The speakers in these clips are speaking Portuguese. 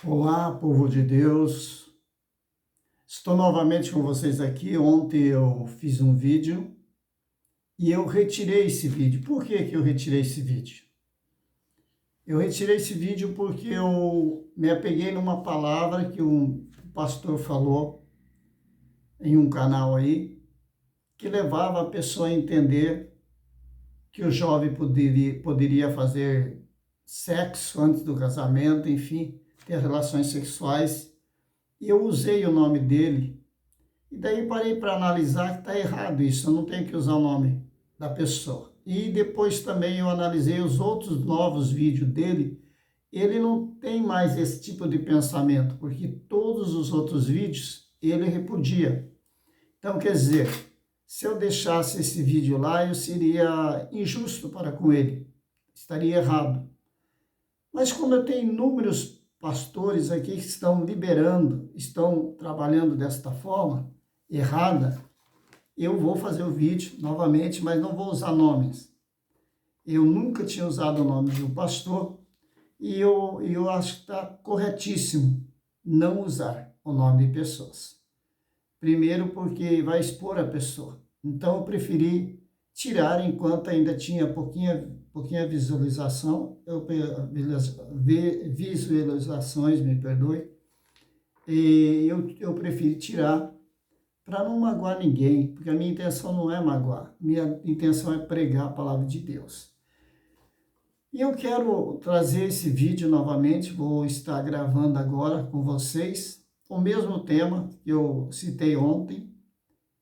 Olá, povo de Deus. Estou novamente com vocês aqui. Ontem eu fiz um vídeo e eu retirei esse vídeo. Por que que eu retirei esse vídeo? Eu retirei esse vídeo porque eu me apeguei numa palavra que um pastor falou em um canal aí, que levava a pessoa a entender que o jovem poderia fazer sexo antes do casamento, enfim, ter relações sexuais. E eu usei o nome dele. E daí parei para analisar que está errado isso, eu não tenho que usar o nome da pessoa. E depois também eu analisei os outros novos vídeos dele, ele não tem mais esse tipo de pensamento, porque todos os outros vídeos ele repudia. Então, quer dizer, se eu deixasse esse vídeo lá, eu seria injusto para com ele, estaria errado. Mas como eu tenho inúmeros pastores aqui que estão liberando, estão trabalhando desta forma errada, eu vou fazer o vídeo novamente, mas não vou usar nomes. Eu nunca tinha usado o nome de um pastor e eu acho que está corretíssimo não usar o nome de pessoas. Primeiro porque vai expor a pessoa. Então eu preferi tirar enquanto ainda tinha pouquinha visualização, visualizações, me perdoe, e eu preferi tirar para não magoar ninguém, porque a minha intenção não é magoar, minha intenção é pregar a palavra de Deus. E eu quero trazer esse vídeo novamente, vou estar gravando agora com vocês, o mesmo tema que eu citei ontem,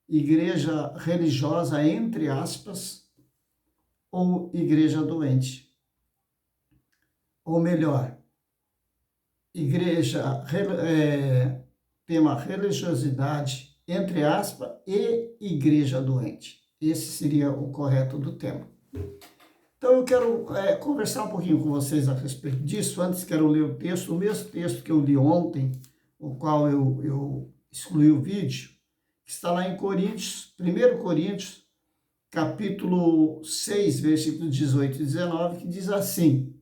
igreja religiosa, entre aspas, ou igreja doente. Ou melhor, tema religiosidade, entre aspas, e igreja doente. Esse seria o correto do tema. Então eu quero conversar um pouquinho com vocês a respeito disso. Antes quero ler o texto, o mesmo texto que eu li ontem, o qual eu excluí o vídeo, que está lá em Coríntios, 1 Coríntios, capítulo 6, versículos 18 e 19, que diz assim: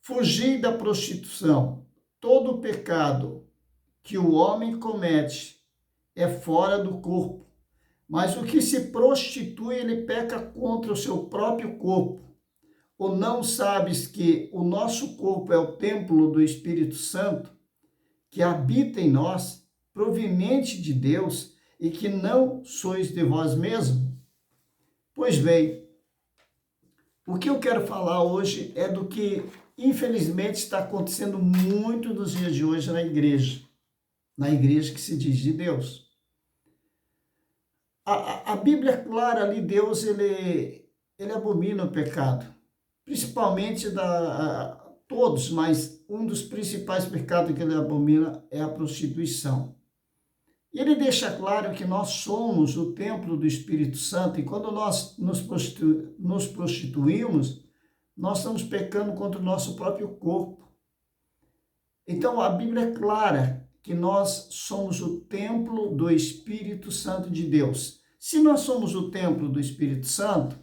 Fugir da prostituição. Todo pecado que o homem comete é fora do corpo, mas o que se prostitui, ele peca contra o seu próprio corpo. Ou não sabes que o nosso corpo é o templo do Espírito Santo, que habita em nós, proveniente de Deus, e que não sois de vós mesmos? Pois bem, o que eu quero falar hoje é do que, infelizmente, está acontecendo muito nos dias de hoje na igreja que se diz de Deus. A Bíblia é clara ali, Deus, ele abomina o pecado, principalmente todos, mas um dos principais pecados que ele abomina é a prostituição. E ele deixa claro que nós somos o templo do Espírito Santo, e quando nós nos prostituímos, nós estamos pecando contra o nosso próprio corpo. Então a Bíblia é clara que nós somos o templo do Espírito Santo de Deus. Se nós somos o templo do Espírito Santo,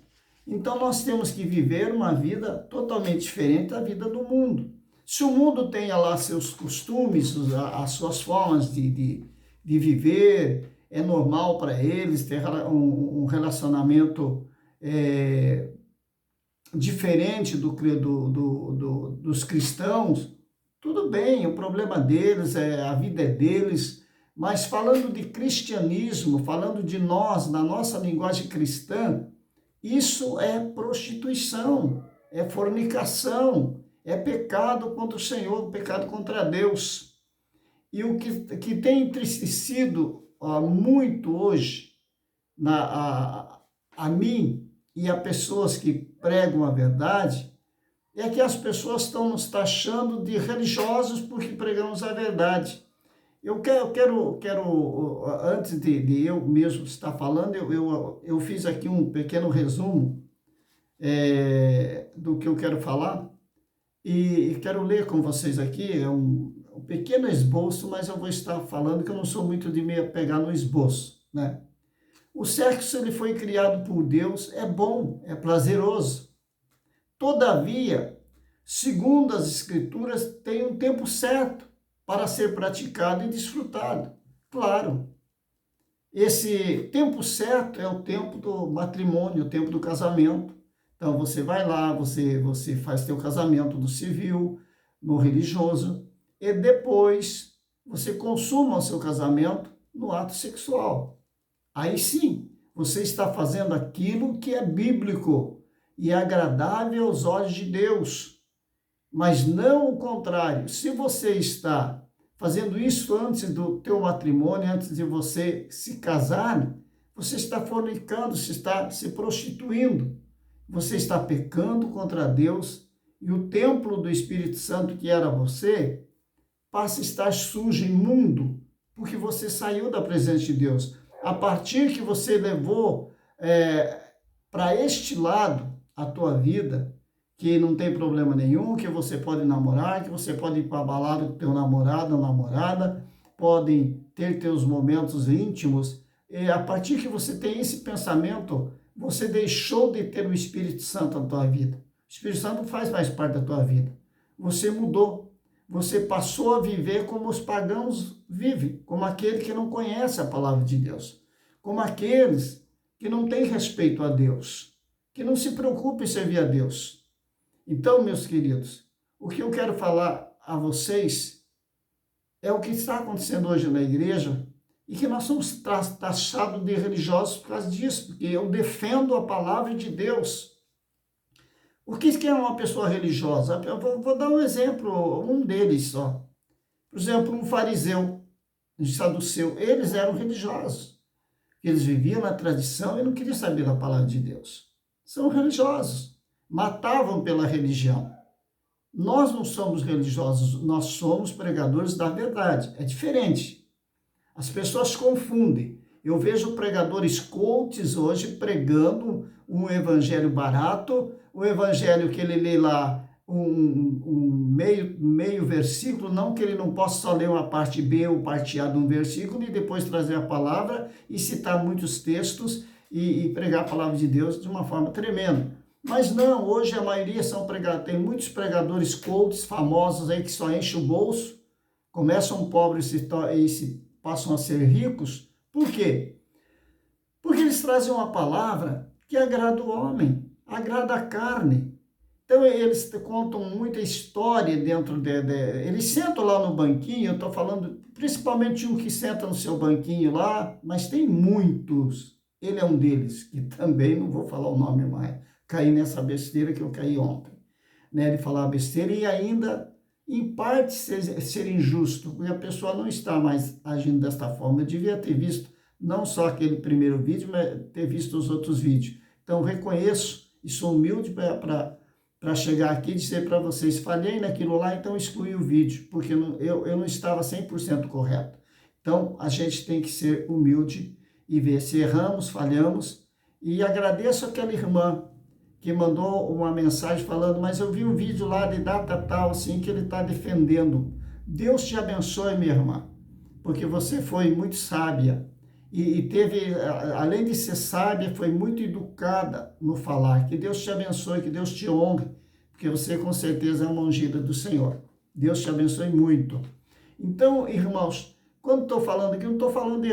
então nós temos que viver uma vida totalmente diferente da vida do mundo. Se o mundo tem lá seus costumes, as suas formas de viver, é normal para eles ter um relacionamento diferente dos cristãos, tudo bem, o problema deles, a vida é deles, mas falando de cristianismo, falando de nós, na nossa linguagem cristã, isso é prostituição, é fornicação, é pecado contra o Senhor, pecado contra Deus. E o que tem entristecido muito hoje a mim e a pessoas que pregam a verdade é que as pessoas estão nos taxando de religiosos porque pregamos a verdade. Eu quero antes de eu mesmo estar falando, eu fiz aqui um pequeno resumo do que eu quero falar e quero ler com vocês aqui, é um pequeno esboço, mas eu vou estar falando que eu não sou muito de me apegar no esboço, né? O sexo, ele foi criado por Deus, é bom, é prazeroso. Todavia, segundo as Escrituras, tem um tempo certo para ser praticado e desfrutado. Claro, esse tempo certo é o tempo do matrimônio, o tempo do casamento. Então, você vai lá, você faz seu casamento no civil, no religioso, e depois você consuma o seu casamento no ato sexual. Aí sim, você está fazendo aquilo que é bíblico e é agradável aos olhos de Deus, mas não o contrário. Se você está fazendo isso antes do teu matrimônio, antes de você se casar, você está fornicando, você está se prostituindo, você está pecando contra Deus e o templo do Espírito Santo que era você passa a estar sujo, imundo, porque você saiu da presença de Deus. A partir que você levou para este lado a tua vida, que não tem problema nenhum, que você pode namorar, que você pode ir para a balada com teu namorado ou namorada, podem ter teus momentos íntimos, e a partir que você tem esse pensamento, você deixou de ter o Espírito Santo na tua vida. O Espírito Santo não faz mais parte da tua vida. Você mudou. Você passou a viver como os pagãos vivem, como aquele que não conhece a palavra de Deus, como aqueles que não têm respeito a Deus, que não se preocupam em servir a Deus. Então, meus queridos, o que eu quero falar a vocês é o que está acontecendo hoje na igreja e que nós somos taxados de religiosos por causa disso, porque eu defendo a palavra de Deus. O que é uma pessoa religiosa? Eu vou dar um exemplo, um deles só. Por exemplo, um fariseu, um saduceu, eles eram religiosos. Eles viviam na tradição e não queriam saber da palavra de Deus. São religiosos, matavam pela religião. Nós não somos religiosos, nós somos pregadores da verdade. É diferente. As pessoas confundem. Eu vejo pregadores coaches hoje pregando um evangelho barato, um evangelho que ele lê lá um meio versículo, não que ele não possa só ler uma parte B ou parte A de um versículo e depois trazer a palavra e citar muitos textos e pregar a palavra de Deus de uma forma tremenda. Mas não, hoje a maioria são pregadores, tem muitos pregadores coaches famosos aí que só enchem o bolso, começam pobres e se passam a ser ricos. Por quê? Porque eles trazem uma palavra que agrada o homem, agrada a carne. Então, eles contam muita história dentro eles sentam lá no banquinho, eu estou falando principalmente um que senta no seu banquinho lá, mas tem muitos. Ele é um deles, que também não vou falar o nome mais. Caí nessa besteira que eu caí ontem. Né, de falar besteira e ainda, em parte, ser injusto, porque a pessoa não está mais agindo desta forma. Eu devia ter visto não só aquele primeiro vídeo, mas ter visto os outros vídeos. Então, reconheço e sou humilde para chegar aqui e dizer para vocês, falhei naquilo lá, então excluí o vídeo, porque eu não estava 100% correto. Então, a gente tem que ser humilde e ver se erramos, falhamos, e agradeço aquela irmã que mandou uma mensagem falando, mas eu vi um vídeo lá de data tal, assim, que ele está defendendo. Deus te abençoe, minha irmã, porque você foi muito sábia e teve, além de ser sábia, foi muito educada no falar. Que Deus te abençoe, que Deus te honre, porque você com certeza é uma ungida do Senhor. Deus te abençoe muito. Então, irmãos, quando estou falando aqui, eu não estou falando de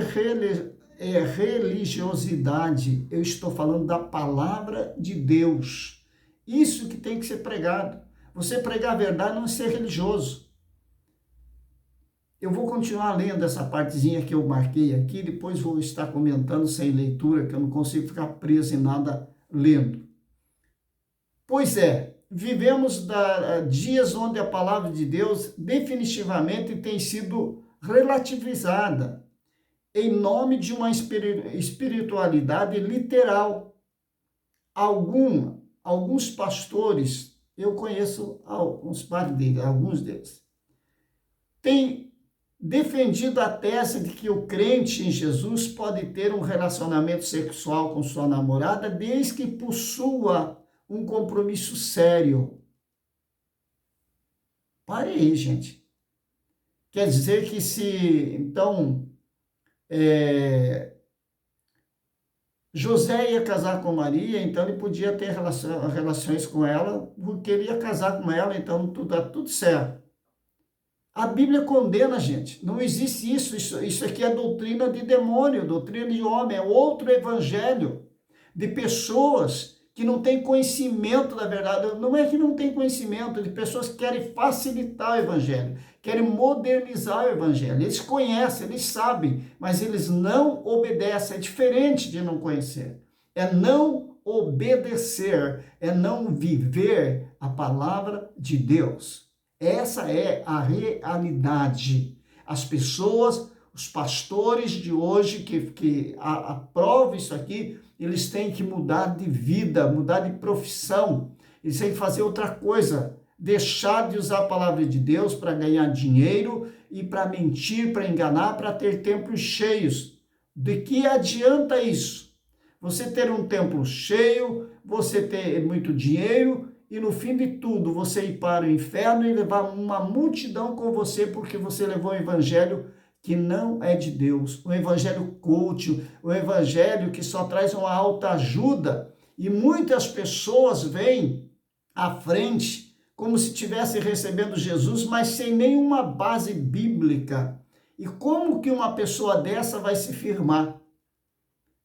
religiosidade, eu estou falando da palavra de Deus. Isso que tem que ser pregado. Você pregar a verdade não é ser religioso. Eu vou continuar lendo essa partezinha que eu marquei aqui, depois vou estar comentando sem leitura, que eu não consigo ficar preso em nada lendo. Pois é, vivemos dias onde a palavra de Deus definitivamente tem sido relativizada em nome de uma espiritualidade literal. Alguns pastores, eu conheço alguns deles, têm defendido a tese de que o crente em Jesus pode ter um relacionamento sexual com sua namorada desde que possua um compromisso sério. Pare aí, gente. Quer dizer que se, então, José ia casar com Maria, então ele podia ter relações com ela, porque ele ia casar com ela, então tá tudo certo. A Bíblia condena, gente. Não existe isso. Isso aqui é doutrina de demônio, doutrina de homem. É outro evangelho de pessoas que não têm conhecimento da verdade. Não é que não tem conhecimento, de pessoas que querem facilitar o evangelho, querem modernizar o evangelho. Eles conhecem, eles sabem, mas eles não obedecem. É diferente de não conhecer. É não obedecer, é não viver a palavra de Deus. Essa é a realidade. As pessoas, os pastores de hoje que aprovam isso aqui, eles têm que mudar de vida, mudar de profissão. Eles têm que fazer outra coisa. Deixar de usar a palavra de Deus para ganhar dinheiro e para mentir, para enganar, para ter templos cheios. De que adianta isso? Você ter um templo cheio, você ter muito dinheiro, e no fim de tudo, você ir para o inferno e levar uma multidão com você, porque você levou um evangelho que não é de Deus, um evangelho coach, um evangelho que só traz uma autoajuda. E muitas pessoas vêm à frente como se estivessem recebendo Jesus, mas sem nenhuma base bíblica. E como que uma pessoa dessa vai se firmar?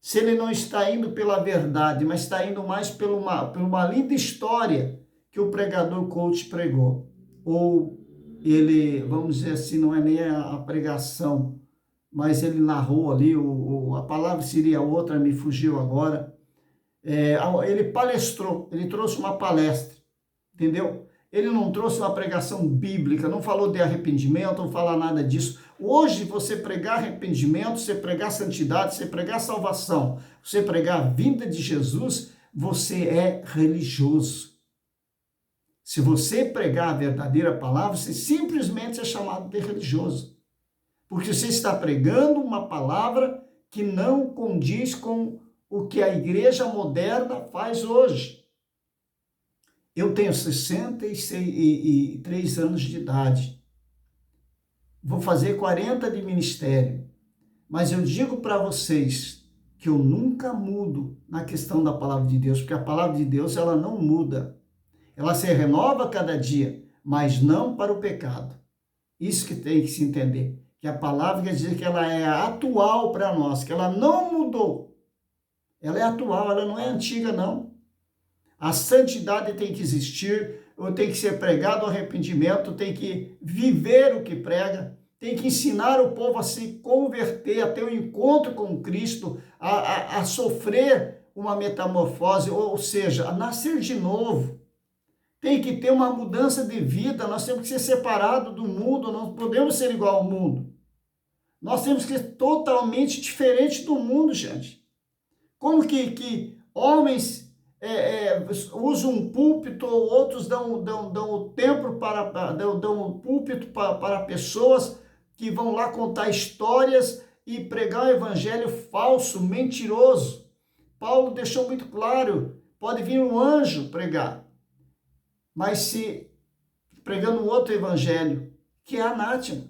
Se ele não está indo pela verdade, mas está indo mais por uma linda história que o pregador coach pregou. Ou ele, vamos dizer assim, não é nem a pregação, mas ele narrou ali, a palavra seria outra, me fugiu agora. Ele palestrou, ele trouxe uma palestra, entendeu? Ele não trouxe uma pregação bíblica, não falou de arrependimento, não fala nada disso. Hoje, você pregar arrependimento, você pregar santidade, você pregar salvação, você pregar a vinda de Jesus, você é religioso. Se você pregar a verdadeira palavra, você simplesmente é chamado de religioso. Porque você está pregando uma palavra que não condiz com o que a igreja moderna faz hoje. Eu tenho 63 anos de idade. Vou fazer 40 de ministério. Mas eu digo para vocês que eu nunca mudo na questão da palavra de Deus, porque a palavra de Deus, ela não muda. Ela se renova cada dia, mas não para o pecado. Isso que tem que se entender. Que a palavra quer dizer que ela é atual para nós, que ela não mudou. Ela é atual, ela não é antiga, não. A santidade tem que existir, tem que ser pregado o arrependimento, tem que viver o que prega, tem que ensinar o povo a se converter, a ter um encontro com Cristo, a sofrer uma metamorfose, ou seja, a nascer de novo. Tem que ter uma mudança de vida, nós temos que ser separados do mundo, não podemos ser igual ao mundo. Nós temos que ser totalmente diferente do mundo, gente. Como que homens usam um púlpito, ou outros dão o templo dão um púlpito para pessoas que vão lá contar histórias e pregar um evangelho falso, mentiroso. Paulo deixou muito claro, pode vir um anjo pregar, mas se pregando um outro evangelho, que é anátema.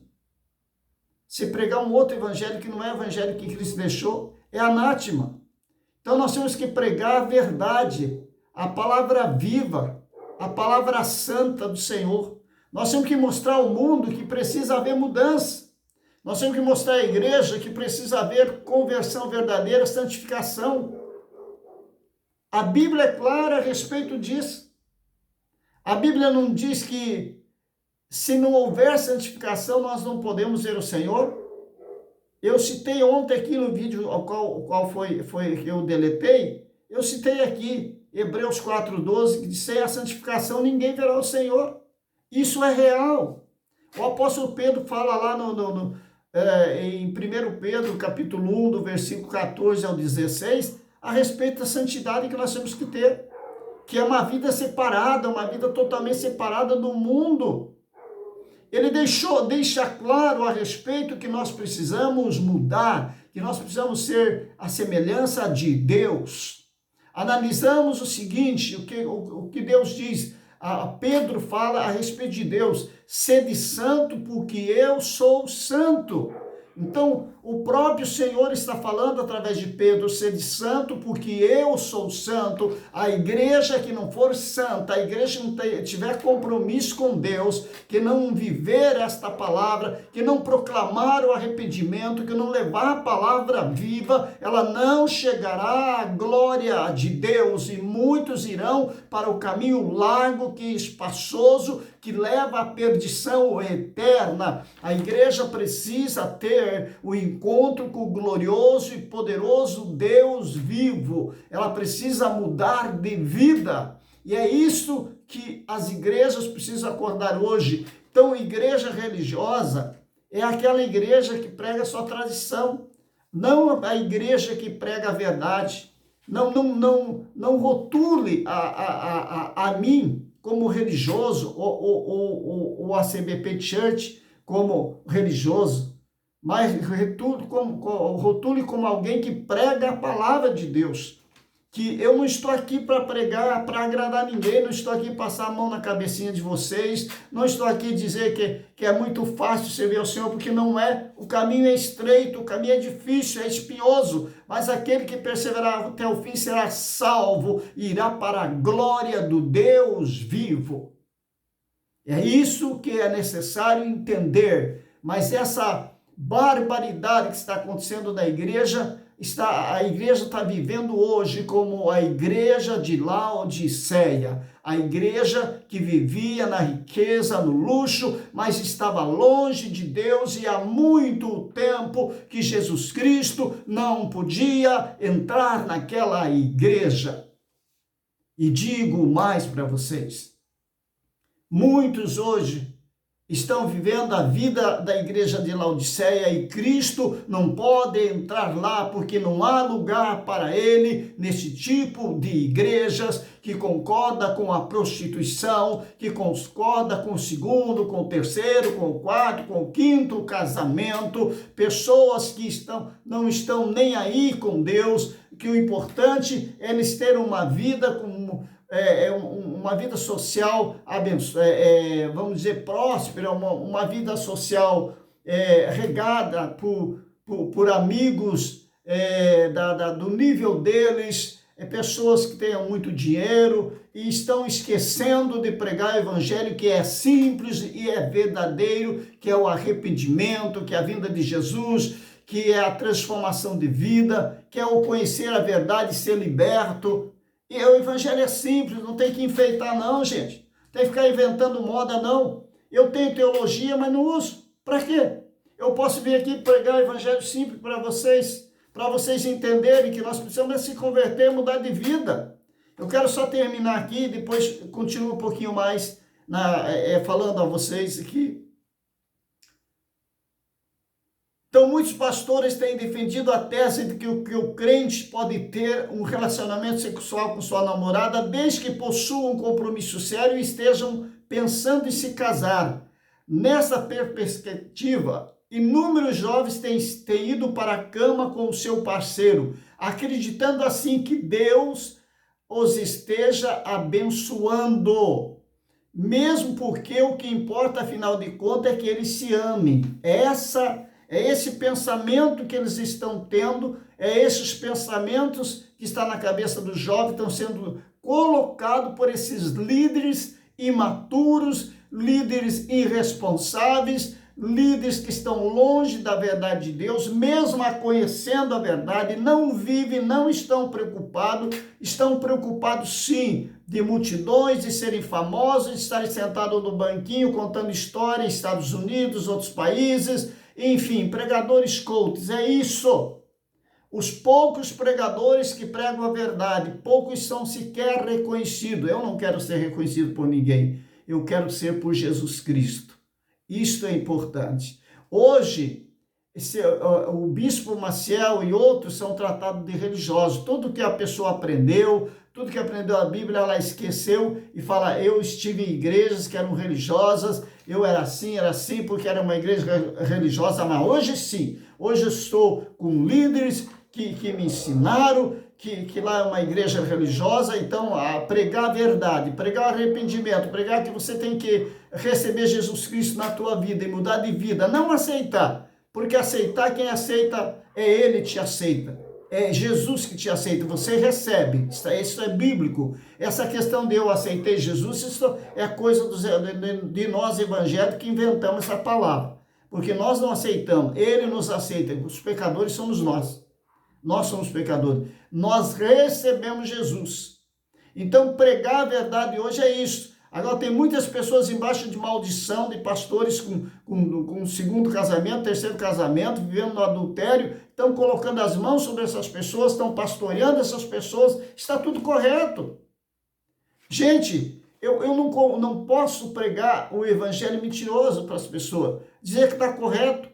Se pregar um outro evangelho que não é o evangelho que Cristo deixou, é anátema. Então nós temos que pregar a verdade, a palavra viva, a palavra santa do Senhor. Nós temos que mostrar ao mundo que precisa haver mudança. Nós temos que mostrar à igreja que precisa haver conversão verdadeira, santificação. A Bíblia é clara a respeito disso. A Bíblia não diz que se não houver santificação, nós não podemos ver o Senhor. Eu citei ontem aqui no vídeo, qual foi que eu deletei, eu citei aqui, Hebreus 4,12, que diz, sem a santificação ninguém verá o Senhor. Isso é real. O apóstolo Pedro fala lá em 1 Pedro, capítulo 1, do versículo 14 ao 16, a respeito da santidade que nós temos que ter, que é uma vida separada, uma vida totalmente separada do mundo. Ele deixa claro a respeito que nós precisamos mudar, que nós precisamos ser a semelhança de Deus. Analisamos o seguinte, o que Deus diz, Pedro fala a respeito de Deus, sede santo porque eu sou santo. Então, o próprio Senhor está falando através de Pedro, sede santo, porque eu sou santo. A igreja que não for santa, a igreja que não tiver compromisso com Deus, que não viver esta palavra, que não proclamar o arrependimento, que não levar a palavra viva, ela não chegará à glória de Deus, e muitos irão para o caminho largo, que é espaçoso, que leva à perdição eterna. A igreja precisa ter o encontro com o glorioso e poderoso Deus vivo. Ela precisa mudar de vida. E é isso que as igrejas precisam acordar hoje. Então, igreja religiosa é aquela igreja que prega sua tradição, não a igreja que prega a verdade. Não rotule a mim como religioso, ou a CBP Church como religioso, mas rotule como alguém que prega a palavra de Deus. Que eu não estou aqui para pregar, para agradar ninguém, não estou aqui passar a mão na cabecinha de vocês, não estou aqui dizer que é muito fácil servir ao Senhor, porque não é. O caminho é estreito, o caminho é difícil, é espinhoso, mas aquele que perseverar até o fim será salvo e irá para a glória do Deus vivo. É isso que é necessário entender, mas essa barbaridade que está acontecendo na igreja, a igreja está vivendo hoje como a igreja de Laodiceia, a igreja que vivia na riqueza, no luxo, mas estava longe de Deus, e há muito tempo que Jesus Cristo não podia entrar naquela igreja. E digo mais para vocês, muitos hoje estão vivendo a vida da igreja de Laodiceia, e Cristo não pode entrar lá porque não há lugar para ele nesse tipo de igrejas que concorda com a prostituição, que concorda com o segundo, com o terceiro, com o quarto, com o quinto casamento, pessoas que não estão nem aí com Deus, que o importante é eles terem uma vida uma vida social vamos dizer, próspera, uma vida social regada por amigos do nível deles, pessoas que tenham muito dinheiro, e estão esquecendo de pregar o evangelho, que é simples e é verdadeiro, que é o arrependimento, que é a vinda de Jesus, que é a transformação de vida, que é o conhecer a verdade e ser liberto. E o evangelho é simples, não tem que enfeitar não, gente. Não tem que ficar inventando moda não. Eu tenho teologia, mas não uso. Para quê? Eu posso vir aqui pregar o evangelho simples para vocês entenderem que nós precisamos se converter, mudar de vida. Eu quero só terminar aqui, depois continuo um pouquinho mais falando a vocês aqui. Então, muitos pastores têm defendido a tese de que o crente pode ter um relacionamento sexual com sua namorada desde que possuam um compromisso sério e estejam pensando em se casar. Nessa perspectiva, inúmeros jovens têm ido para a cama com o seu parceiro, acreditando assim que Deus os esteja abençoando. Mesmo porque o que importa, afinal de contas, é que eles se amem. É esse pensamento que eles estão tendo, esses pensamentos que estão na cabeça dos jovens, estão sendo colocados por esses líderes imaturos, líderes irresponsáveis, líderes que estão longe da verdade de Deus, mesmo a conhecendo a verdade, não vivem, não estão preocupados sim, de multidões, de serem famosos, de estarem sentados no banquinho contando história em Estados Unidos, outros países, enfim, pregadores coaches, é isso. Os poucos pregadores que pregam a verdade, poucos são sequer reconhecidos. Eu não quero ser reconhecido por ninguém, eu quero ser por Jesus Cristo. Isto é importante. Hoje, o bispo Maciel e outros são tratados de religiosos. Tudo que a pessoa aprendeu, tudo que aprendeu a Bíblia, ela esqueceu e fala, eu estive em igrejas que eram religiosas, eu era assim, porque era uma igreja religiosa, mas hoje sim, hoje eu estou com líderes que me ensinaram que lá é uma igreja religiosa, então a pregar a verdade, pregar o arrependimento, pregar que você tem que receber Jesus Cristo na tua vida e mudar de vida, não aceitar Porque aceitar, quem aceita é Ele te aceita. É Jesus que te aceita, você recebe. Isso é bíblico. Essa questão de eu aceitei Jesus, isso é coisa de nós evangélicos que inventamos essa palavra. Porque nós não aceitamos, Ele nos aceita. Os pecadores somos nós. Nós somos pecadores. Nós recebemos Jesus. Então, pregar a verdade hoje é isso. Agora, tem muitas pessoas embaixo de maldição, de pastores com segundo casamento, terceiro casamento, vivendo no adultério, estão colocando as mãos sobre essas pessoas, estão pastoreando essas pessoas, está tudo correto. Gente, eu não posso pregar o evangelho mentiroso para as pessoas, dizer que está correto.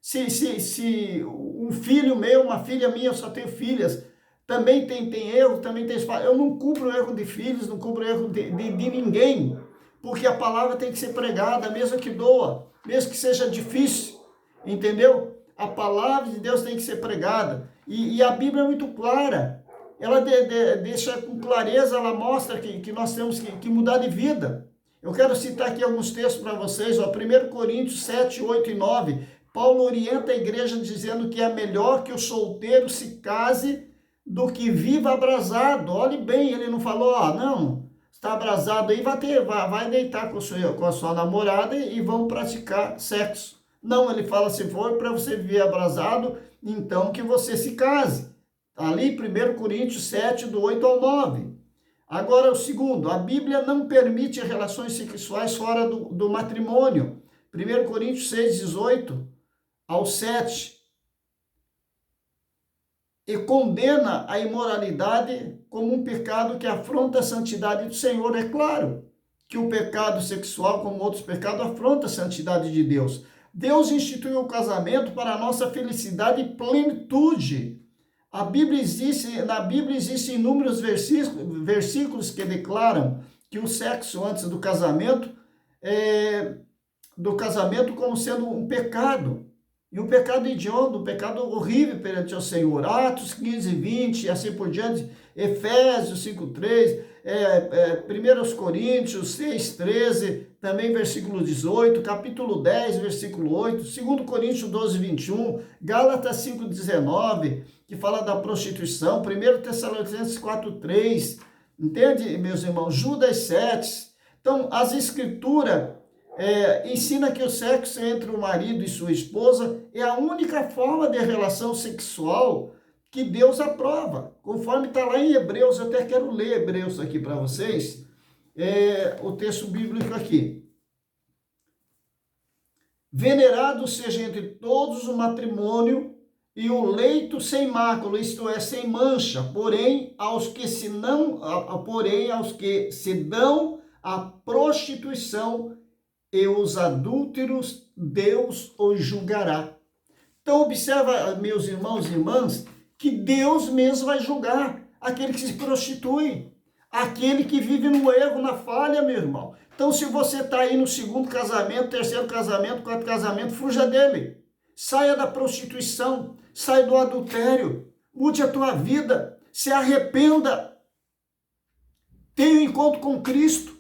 Se um filho meu, uma filha minha, eu só tenho filhas, também tem erro, também tem espaço. Eu não cubro erro de filhos, não cubro erro de ninguém, porque a palavra tem que ser pregada, mesmo que doa, mesmo que seja difícil, entendeu? A palavra de Deus tem que ser pregada, e a Bíblia é muito clara, ela deixa com clareza, ela mostra que nós temos que mudar de vida. Eu quero citar aqui alguns textos para vocês, ó, 1 Coríntios 7, 8 e 9, Paulo orienta a igreja dizendo que é melhor que o solteiro se case do que viva abrasado. Olhe bem, ele não falou, não, está abrasado aí, vai deitar com a sua namorada e vão praticar sexo. Não, ele fala, se for para você viver abrasado, então que você se case. Ali, 1 Coríntios 7, do 8 ao 9. Agora, o segundo, a Bíblia não permite relações sexuais fora do matrimônio. 1 Coríntios 6, 18 ao 7. E condena a imoralidade como um pecado que afronta a santidade do Senhor. É claro que o pecado sexual, como outros pecados, afronta a santidade de Deus. Deus instituiu o casamento para a nossa felicidade e plenitude. Na Bíblia existem inúmeros versículos que declaram que o sexo antes do casamento como sendo um pecado. E um pecado hediondo, um pecado horrível perante o Senhor. Atos 15, 20 e assim por diante. Efésios 5, 3. 1 Coríntios 6, 13. Também versículo 18. Capítulo 10, versículo 8. 2 Coríntios 12, 21. Gálatas 5, 19. Que fala da prostituição. 1 Tessalonicenses 4, 3. Entende, meus irmãos? Judas 7. Então, as escrituras ensina que o sexo entre o marido e sua esposa é a única forma de relação sexual que Deus aprova, conforme está lá em Hebreus. Eu até quero ler Hebreus aqui para vocês, o texto bíblico aqui. Venerado seja entre todos o matrimônio e o leito sem mácula, isto é, sem mancha, porém aos que se dão à prostituição e os adúlteros, Deus os julgará. Então, observa, meus irmãos e irmãs, que Deus mesmo vai julgar aquele que se prostitui, aquele que vive no erro, na falha, meu irmão. Então, se você está aí no segundo casamento, terceiro casamento, quarto casamento, fuja dele. Saia da prostituição, saia do adultério, mude a tua vida, se arrependa, tenha um encontro com Cristo.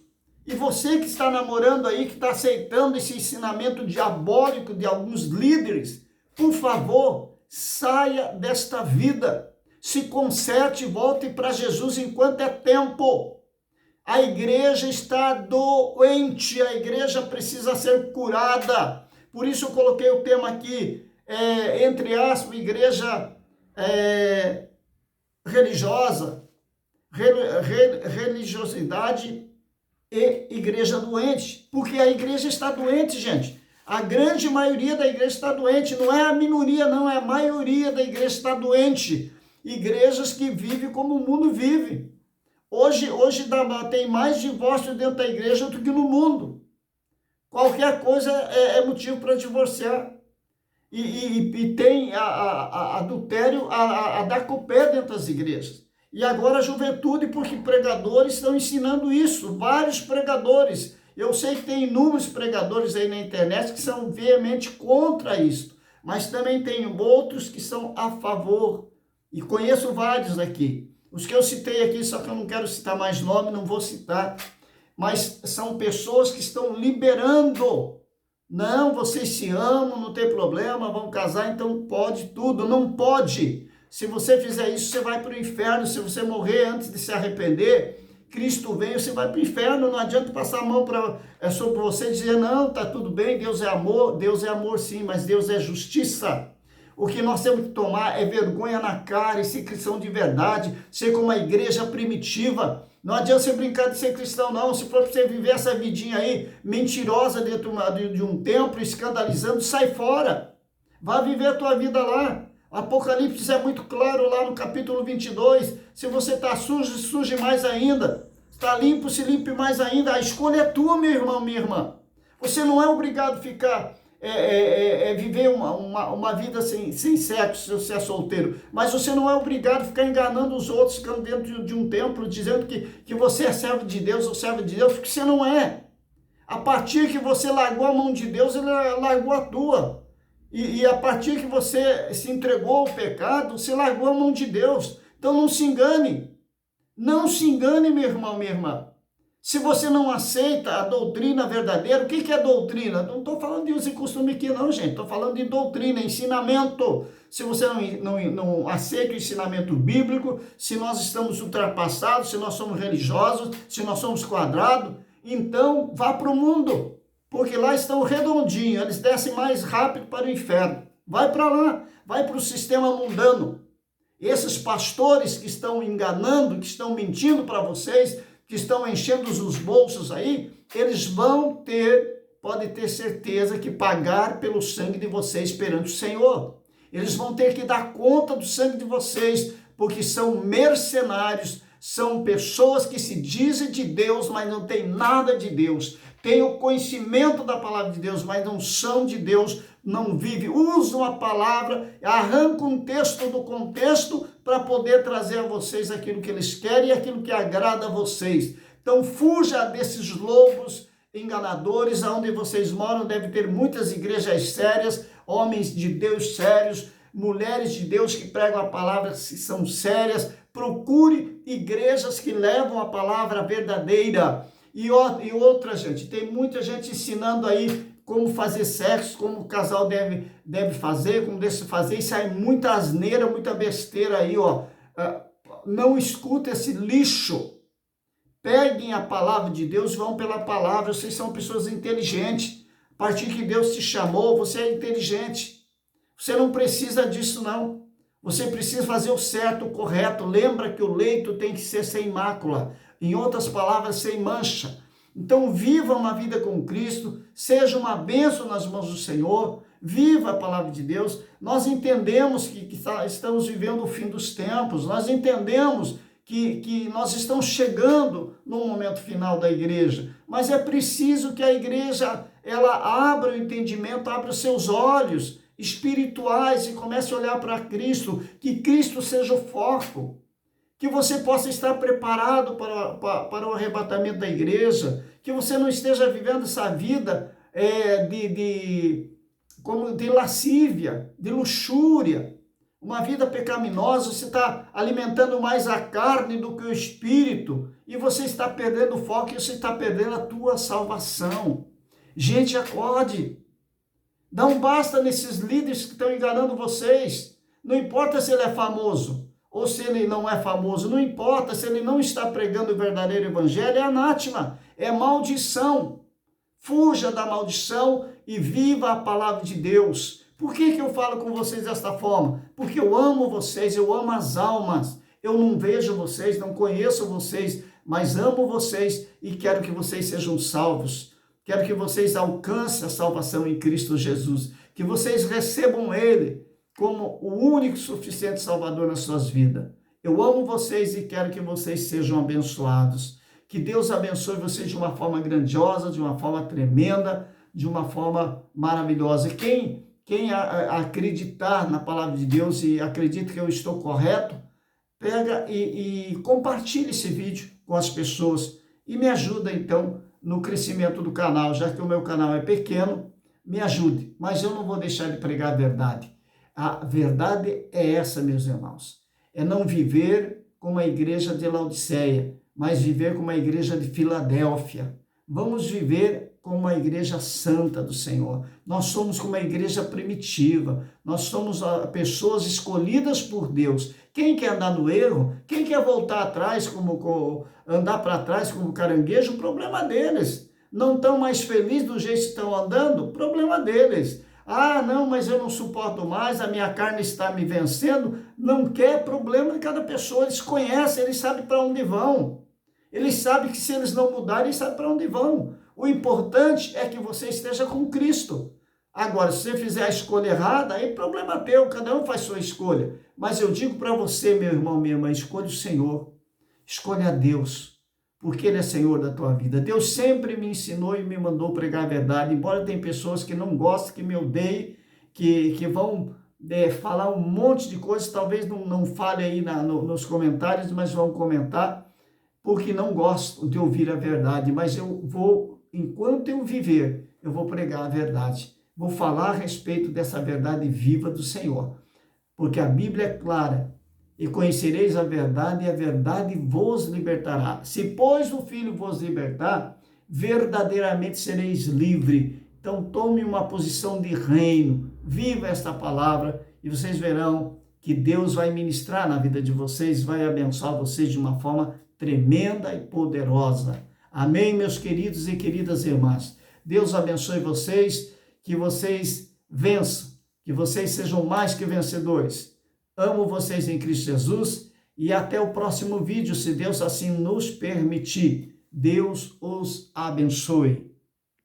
E você que está namorando aí, que está aceitando esse ensinamento diabólico de alguns líderes, por favor, saia desta vida, se conserte e volte para Jesus enquanto é tempo. A igreja está doente, a igreja precisa ser curada. Por isso eu coloquei o tema aqui, entre aspas, igreja religiosa, religiosidade e igreja doente, porque a igreja está doente, gente. A grande maioria da igreja está doente, não é a minoria, não, é a maioria da igreja está doente. Igrejas que vivem como o mundo vive. Hoje tem mais divórcio dentro da igreja do que no mundo. Qualquer coisa é motivo para divorciar. E tem adultério a dar com o pé dentro das igrejas. E agora a juventude, porque pregadores estão ensinando isso, vários pregadores. Eu sei que tem inúmeros pregadores aí na internet que são veemente contra isso, mas também tem outros que são a favor. E conheço vários aqui. Os que eu citei aqui, só que eu não quero citar mais nome, não vou citar. Mas são pessoas que estão liberando Não, vocês se amam, não tem problema, vão casar, então pode tudo. Não pode. Se você fizer isso, você vai para o inferno. Se você morrer antes de se arrepender, Cristo vem, você vai para o inferno. Não adianta passar a mão sobre você e dizer, não, tá tudo bem, Deus é amor sim, mas Deus é justiça. O que nós temos que tomar é vergonha na cara e ser cristão de verdade, ser como a igreja primitiva. Não adianta você brincar de ser cristão, não. Se for para você viver essa vidinha aí, mentirosa dentro de um templo, escandalizando, sai fora. Vá viver a tua vida lá. Apocalipse é muito claro lá no capítulo 22. Se você está sujo, suje mais ainda. Está limpo, se limpe mais ainda. A escolha é tua, meu irmão, minha irmã. Você não é obrigado a ficar... viver uma vida sem sexo, se você é solteiro. Mas você não é obrigado a ficar enganando os outros, ficando dentro de um templo, dizendo que você é servo de Deus ou servo de Deus, porque você não é. A partir que você largou a mão de Deus, ele largou a tua. E a partir que você se entregou ao pecado, você largou a mão de Deus. Então não se engane. Não se engane, meu irmão, minha irmã. Se você não aceita a doutrina verdadeira, o que é doutrina? Não estou falando de uso e costume aqui não, gente. Estou falando de doutrina, ensinamento. Se você não aceita o ensinamento bíblico, se nós estamos ultrapassados, se nós somos religiosos, se nós somos quadrados, então vá para o mundo. Porque lá estão redondinhos, eles descem mais rápido para o inferno. Vai para lá, vai para o sistema mundano. Esses pastores que estão enganando, que estão mentindo para vocês, que estão enchendo os bolsos aí, eles vão pode ter certeza que pagar pelo sangue de vocês perante o Senhor. Eles vão ter que dar conta do sangue de vocês, porque são mercenários, são pessoas que se dizem de Deus, mas não tem nada de Deus. Tem o conhecimento da palavra de Deus, mas não são de Deus, não vivem. Usam a palavra, arrancam um texto do contexto para poder trazer a vocês aquilo que eles querem e aquilo que agrada a vocês. Então fuja desses lobos enganadores. Onde vocês moram deve ter muitas igrejas sérias, homens de Deus sérios, mulheres de Deus que pregam a palavra, que são sérias. Procure igrejas que levam a palavra verdadeira. E outra, gente, tem muita gente ensinando aí como fazer sexo, como o casal deve fazer, como deve fazer, e sai muita asneira, muita besteira aí, ó. Não escuta esse lixo. Peguem a palavra de Deus, vão pela palavra. Vocês são pessoas inteligentes. A partir que Deus te chamou, você é inteligente. Você não precisa disso, não. Você precisa fazer o certo, o correto. Lembra que o leito tem que ser sem mácula. Em outras palavras, sem mancha. Então, viva uma vida com Cristo, seja uma bênção nas mãos do Senhor, viva a palavra de Deus. Nós entendemos que estamos vivendo o fim dos tempos, nós entendemos que nós estamos chegando no momento final da igreja, mas é preciso que a igreja ela abra o entendimento, abra os seus olhos espirituais e comece a olhar para Cristo, que Cristo seja o foco. Que você possa estar preparado para o arrebatamento da igreja, que você não esteja vivendo essa vida de lascívia, de luxúria, uma vida pecaminosa. Você está alimentando mais a carne do que o espírito, e você está perdendo o foco, e você está perdendo a tua salvação. Gente, acorde. Não basta nesses líderes que estão enganando vocês. Não importa se ele é famoso ou se ele não é famoso, não importa, se ele não está pregando o verdadeiro evangelho, é anátema, é maldição. Fuja da maldição e viva a palavra de Deus. Por que eu falo com vocês desta forma? Porque eu amo vocês, eu amo as almas. Eu não vejo vocês, não conheço vocês, mas amo vocês e quero que vocês sejam salvos. Quero que vocês alcancem a salvação em Cristo Jesus, que vocês recebam Ele como o único e suficiente Salvador nas suas vidas. Eu amo vocês e quero que vocês sejam abençoados. Que Deus abençoe vocês de uma forma grandiosa, de uma forma tremenda, de uma forma maravilhosa. E quem acreditar na palavra de Deus e acredita que eu estou correto, pega e compartilhe esse vídeo com as pessoas e me ajuda então no crescimento do canal, já que o meu canal é pequeno, me ajude. Mas eu não vou deixar de pregar a verdade. A verdade é essa, meus irmãos. É não viver como a igreja de Laodiceia, mas viver como a igreja de Filadélfia. Vamos viver como uma igreja santa do Senhor. Nós somos como uma igreja primitiva. Nós somos pessoas escolhidas por Deus. Quem quer andar no erro, quem quer voltar atrás, andar para trás como caranguejo, o problema deles. Não estão mais felizes do jeito que estão andando, problema deles. Ah, não, mas eu não suporto mais, a minha carne está me vencendo. Não quer, problema de cada pessoa. Eles conhecem, eles sabem para onde vão. Eles sabem que se eles não mudarem, eles sabem para onde vão. O importante é que você esteja com Cristo. Agora, se você fizer a escolha errada, aí problema teu, cada um faz sua escolha. Mas eu digo para você, meu irmão, minha irmã, escolha o Senhor. Escolha a Deus, porque Ele é Senhor da tua vida. Deus sempre me ensinou e me mandou pregar a verdade, embora tem pessoas que não gostam, que me odeiem, que vão falar um monte de coisas, talvez não fale aí nos comentários, mas vão comentar, porque não gostam de ouvir a verdade, mas eu vou, enquanto eu viver, eu vou pregar a verdade, vou falar a respeito dessa verdade viva do Senhor, porque a Bíblia é clara, e conhecereis a verdade, e a verdade vos libertará. Se, pois, o Filho vos libertar, verdadeiramente sereis livre. Então, tome uma posição de reino, viva esta palavra, e vocês verão que Deus vai ministrar na vida de vocês, vai abençoar vocês de uma forma tremenda e poderosa. Amém, meus queridos e queridas irmãs. Deus abençoe vocês, que vocês vençam, que vocês sejam mais que vencedores. Amo vocês em Cristo Jesus e até o próximo vídeo, se Deus assim nos permitir. Deus os abençoe.